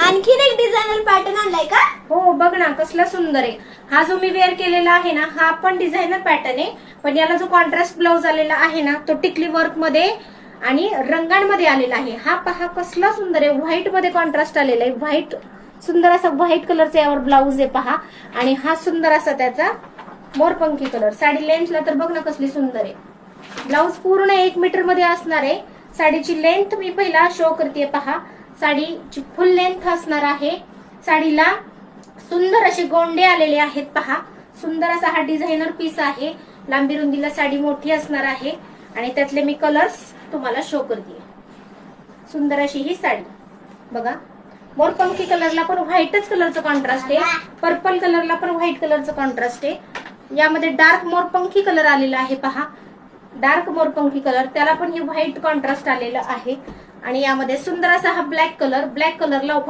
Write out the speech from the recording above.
आणखीन एक designer pattern आणलाय का? हो बघ ना कसला सुंदर आहे. हा जो मी वेअर केलेला आहे ना हा पण डिझायनर पॅटर्न आहे, पण याला जो कॉन्ट्रास्ट ब्लाउज आलेला आहे ना तो टिकली वर्क मध्ये आणि रंगांमध्ये आलेला आहे. हा पहा कसला सुंदर आहे, व्हाईट मध्ये कॉन्ट्रास्ट आलेला आहे. व्हाईट सुंदर असा व्हाईट कलरचा यावर ब्लाऊज आहे पहा. आणि हा सुंदर असा त्याचा मोरपंखी कलर. साडी लेंथला तर बघ ना कसली सुंदर आहे. ब्लाऊज पूर्ण 1 मीटर मध्ये असणार आहे. साडीची लेंथ मी पहिला शो करते पहा. साडीची फुल लेंथ असणार आहे. साडीला सुंदर असे गोंडे आलेले आहेत पहा. सुंदर असा हा डिझायनर पीस आहे. लांबी रुंदीला साडी मोठी असणार आहे आणि त्यातले मी कलर्स तुम्हाला शो करते. सुंदर अशी ही साडी बघा. मोरपंखी कलरला पण व्हाईटच कलरचं कॉन्ट्रास्ट आहे. पर्पल कलरला पण व्हाईट कलरचं कॉन्ट्रास्ट आहे. यामध्ये डार्क मोरपंखी कलर आलेला आहे पहा. डार्क मोरपंखी कलर त्याला पण हे व्हाईट कॉन्ट्रास्ट आलेलं आहे. आणि यामध्ये सुंदर असा हा ब्लॅक कलरला व्हाईट